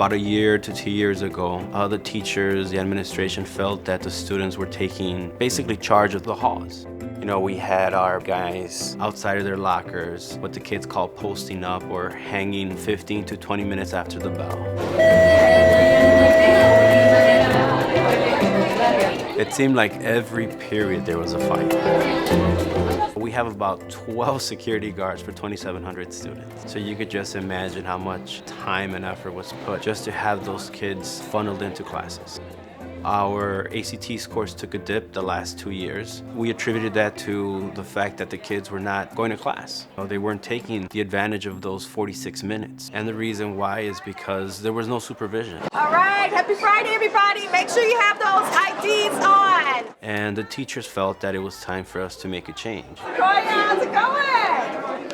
About a year to 2 years ago, the teachers, the administration felt that the students were taking basically charge of the halls. You know, we had our guys outside of their lockers, what the kids call posting up, or hanging 15 to 20 minutes after the bell. It seemed like every period there was a fight. We have about 12 security guards for 2,700 students. So you could just imagine how much time and effort was put just to have those kids funneled into classes. Our ACT scores took a dip the last 2 years. We attributed that to the fact that the kids were not going to class. They weren't taking the advantage of those 46 minutes. And the reason why is because there was no supervision. All right, happy Friday, everybody. Make sure you have those IDs on. And the teachers felt that it was time for us to make a change. Troy, how's it going?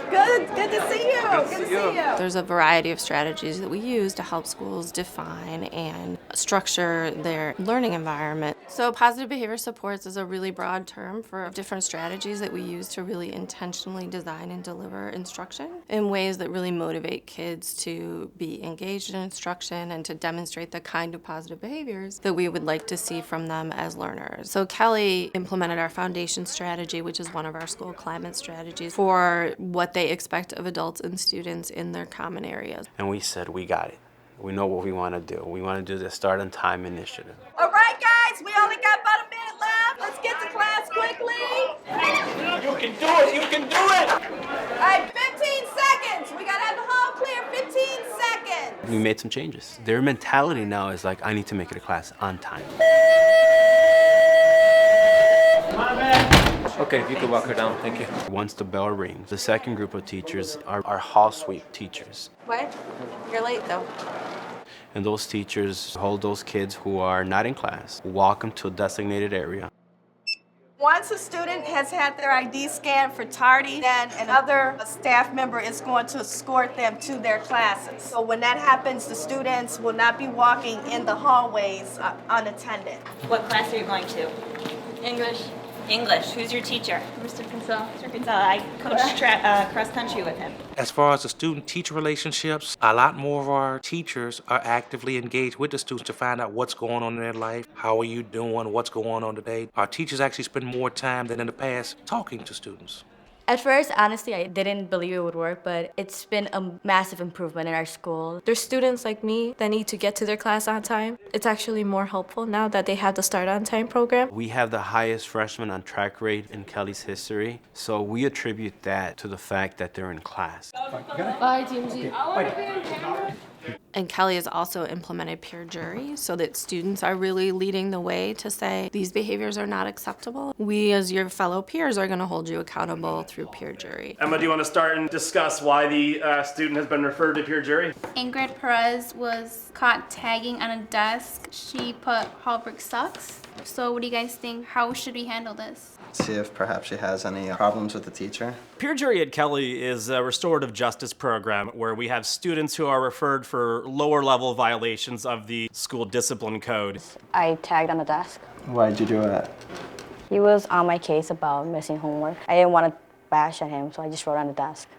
Good to see you. Good to see you. There's a variety of strategies that we use to help schools define and structure their learning environment. So positive behavior supports is a really broad term for different strategies that we use to really intentionally design and deliver instruction in ways that really motivate kids to be engaged in instruction and to demonstrate the kind of positive behaviors that we would like to see from them as learners. So Kelly implemented our foundation strategy, which is one of our school climate strategies, for what they expect of adults and students in their common areas. And we said, we got it. We know what we want to do. We want to do the Start on Time initiative. All right, guys, we only got about a minute left. Let's get to class quickly. You can do it. You can do it. All right, 15 seconds. We got to have the hall clear. 15 seconds. We made some changes. Their mentality now is like, I need to make it to class on time. Okay, you can walk her down. Thank you. Once the bell rings, the second group of teachers are our hall sweep teachers. What? You're late though. And those teachers hold those kids who are not in class, walk them to a designated area. Once a student has had their ID scanned for tardy, then another staff member is going to escort them to their classes. So when that happens, the students will not be walking in the hallways unattended. What class are you going to? English. English. Who's your teacher? Mr. Kinsella. Mr. Gonzalez. I coached cross country with him. As far as the student-teacher relationships, a lot more of our teachers are actively engaged with the students to find out what's going on in their life, how are you doing, what's going on today. Our teachers actually spend more time than in the past talking to students. At first, honestly, I didn't believe it would work, but it's been a massive improvement in our school. There's students like me that need to get to their class on time. It's actually more helpful now that they have the Start on Time program. We have the highest freshman on track rate in Kelly's history, so we attribute that to the fact that they're in class. Bye, TMZ. And Kelly has also implemented peer jury so that students are really leading the way to say these behaviors are not acceptable. We as your fellow peers are going to hold you accountable through peer jury. Emma, do you want to start and discuss why the student has been referred to peer jury? Ingrid Perez was caught tagging on a desk. She put Hallbrook sucks. So what do you guys think? How should we handle this? See if perhaps she has any problems with the teacher. Peer jury at Kelly is a restorative justice program where we have students who are referred for lower level violations of the school discipline code. I tagged on the desk. Why'd you do that? He was on my case about missing homework. I didn't want to bash at him, so I just wrote on the desk.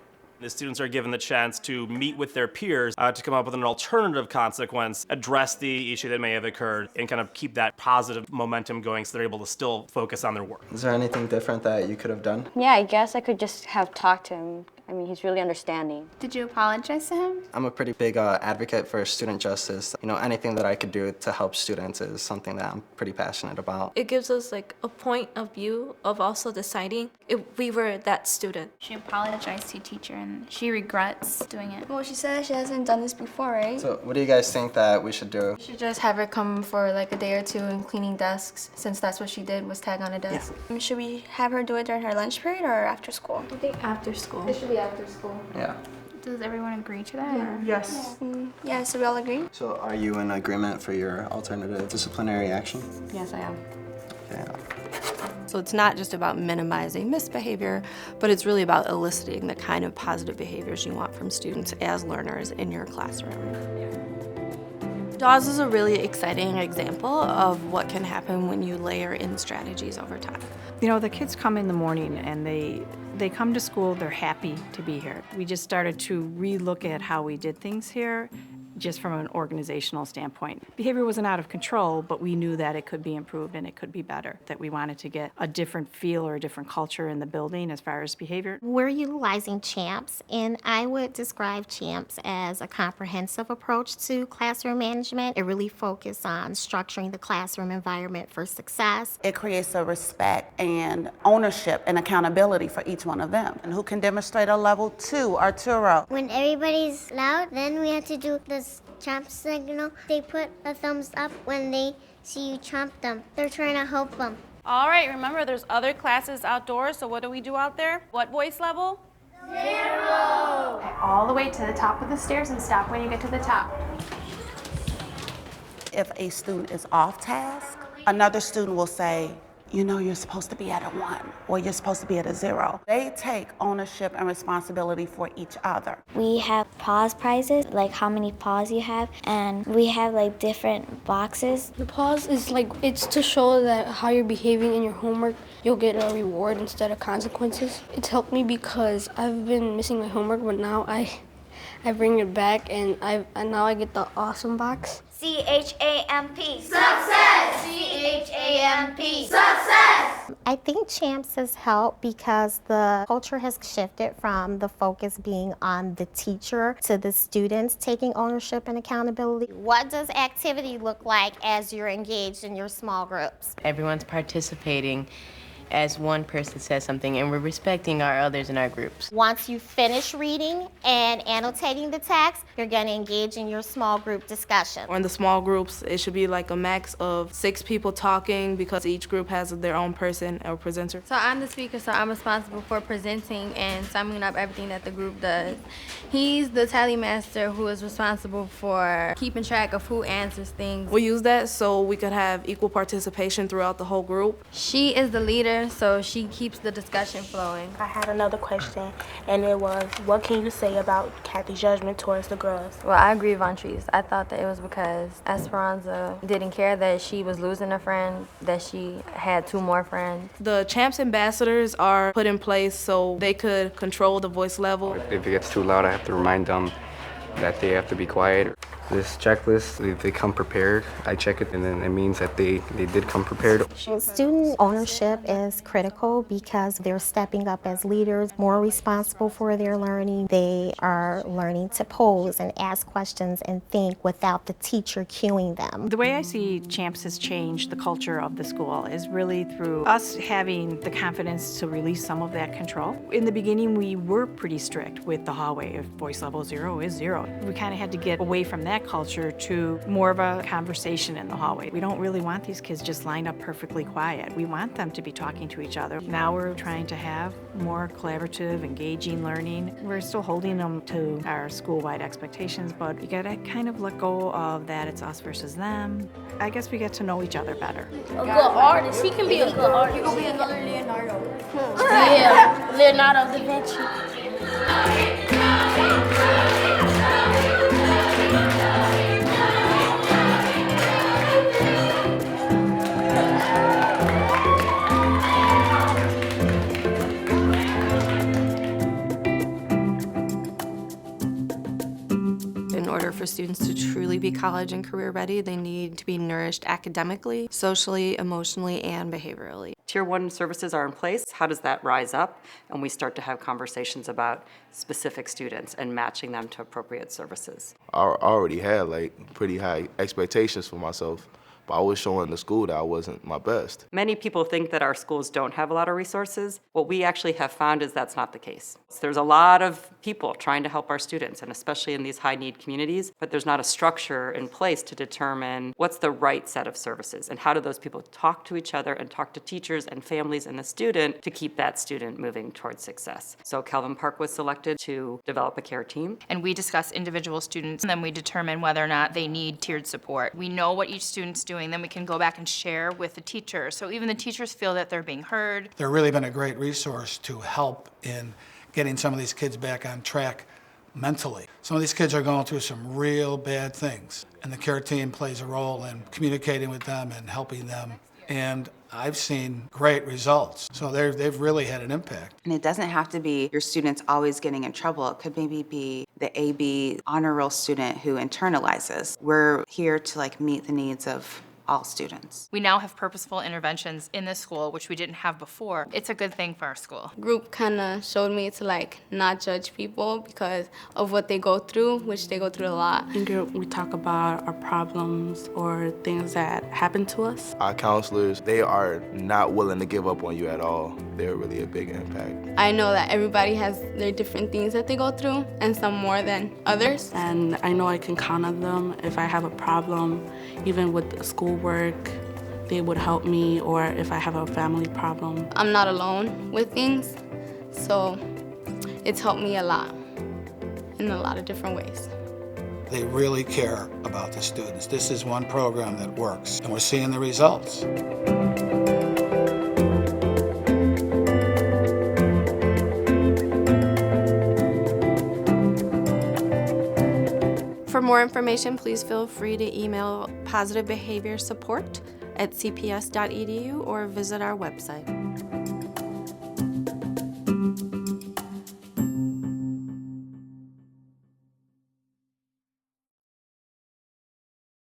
The students are given the chance to meet with their peers to come up with an alternative consequence, address the issue that may have occurred, and kind of keep that positive momentum going so they're able to still focus on their work. Is there anything different that you could have done? Yeah, I guess I could just have talked to him. I mean, he's really understanding. Did you apologize to him? I'm a pretty big advocate for student justice. You know, anything that I could do to help students is something that I'm pretty passionate about. It gives us like a point of view of also deciding if we were that student. She apologized to your teacher and she regrets doing it. Well, she said she hasn't done this before, right? So what do you guys think that we should do? We should just have her come for like a day or two and cleaning desks, since that's what she did, was tag on a desk. Yeah. Should we have her do it during her lunch period or after school? I think after school. It should be after school. Yeah. Does everyone agree to that? Yeah. Yes. Yeah, so we all agree? So are you in agreement for your alternative disciplinary action? Yes, I am. Okay. So it's not just about minimizing misbehavior, but it's really about eliciting the kind of positive behaviors you want from students as learners in your classroom. DAWS is a really exciting example of what can happen when you layer in strategies over time. You know, the kids come in the morning and they come to school, they're happy to be here. We just started to relook at how we did things here, just from an organizational standpoint. Behavior wasn't out of control, but we knew that it could be improved and it could be better, that we wanted to get a different feel or a different culture in the building as far as behavior. We're utilizing CHAMPS, and I would describe CHAMPS as a comprehensive approach to classroom management. It really focuses on structuring the classroom environment for success. It creates a respect and ownership and accountability for each one of them. And who can demonstrate a level 2, Arturo? When everybody's loud, then we have to do this chomp signal. They put a thumbs up when they see you chomp them. They're trying to help them. All right, remember there's other classes outdoors, so what do we do out there? What voice level? 0. All the way to the top of the stairs and stop when you get to the top. If a student is off task, another student will say, you know, you're supposed to be at a 1 or you're supposed to be at a 0. They take ownership and responsibility for each other. We have pause prizes, like how many paws you have, and we have like different boxes. The pause is like, it's to show that how you're behaving in your homework, you'll get a reward instead of consequences. It's helped me because I've been missing my homework, but now I bring it back and now I get the awesome box. CHAMP. Success! CHAMP. Success! I think CHAMPS has helped because the culture has shifted from the focus being on the teacher to the students taking ownership and accountability. What does activity look like as you're engaged in your small groups? Everyone's participating as one person says something, and we're respecting our others in our groups. Once you finish reading and annotating the text, you're going to engage in your small group discussion. Or in the small groups, it should be like a max of 6 people talking because each group has their own person or presenter. So I'm the speaker, so I'm responsible for presenting and summing up everything that the group does. He's the tally master who is responsible for keeping track of who answers things. We use that so we could have equal participation throughout the whole group. She is the leader, so she keeps the discussion flowing. I had another question, and it was, what can you say about Kathy's judgment towards the girls? Well, I agree with Vontrice. I thought that it was because Esperanza didn't care that she was losing a friend, that she had 2 more friends. The CHAMPS ambassadors are put in place so they could control the voice level. If it gets too loud, I have to remind them that they have to be quiet. This checklist, if they come prepared, I check it, and then it means that they did come prepared. Student ownership is critical because they're stepping up as leaders, more responsible for their learning. They are learning to pose and ask questions and think without the teacher cueing them. The way I see CHAMPS has changed the culture of the school is really through us having the confidence to release some of that control. In the beginning, we were pretty strict with the hallway. If voice level 0 is 0. We kind of had to get away from that culture to more of a conversation in the hallway. We don't really want these kids just lined up perfectly quiet. We want them to be talking to each other. Now we're trying to have more collaborative, engaging learning. We're still holding them to our school-wide expectations, but you gotta kind of let go of that it's us versus them. I guess we get to know each other better. A good artist. He can be a good artist. He can be another Leonardo. Yeah, Leonardo da Vinci. In order for students to truly be college and career ready, they need to be nourished academically, socially, emotionally, and behaviorally. Tier 1 services are in place. How does that rise up? And we start to have conversations about specific students and matching them to appropriate services. I already had pretty high expectations for myself, but I was showing the school that I wasn't my best. Many people think that our schools don't have a lot of resources. What we actually have found is that's not the case. There's a lot of people trying to help our students, and especially in these high-need communities, but there's not a structure in place to determine what's the right set of services and how do those people talk to each other and talk to teachers and families and the student to keep that student moving towards success. So Calvin Park was selected to develop a care team. And we discuss individual students, and then we determine whether or not they need tiered support. We know what each student's doing, then we can go back and share with the teacher. So even the teachers feel that they're being heard. They've really been a great resource to help in getting some of these kids back on track mentally. Some of these kids are going through some real bad things, and the care team plays a role in communicating with them and helping them and I've seen great results. So they've really had an impact. And it doesn't have to be your students always getting in trouble. It could maybe be the AB honor roll student who internalizes. We're here to meet the needs of all students. We now have purposeful interventions in this school, which we didn't have before. It's a good thing for our school. Group kind of showed me to not judge people because of what they go through, which they go through a lot. In group, we talk about our problems or things that happen to us. Our counselors, they are not willing to give up on you at all. They're really a big impact. I know that everybody has their different things that they go through, and some more than others. And I know I can count on them if I have a problem, even with schoolwork. They would help me, or if I have a family problem. I'm not alone with things, so it's helped me a lot in a lot of different ways. They really care about the students. This is one program that works, and we're seeing the results. For more information, please feel free to email Positive Behavior Support at cps.edu or visit our website.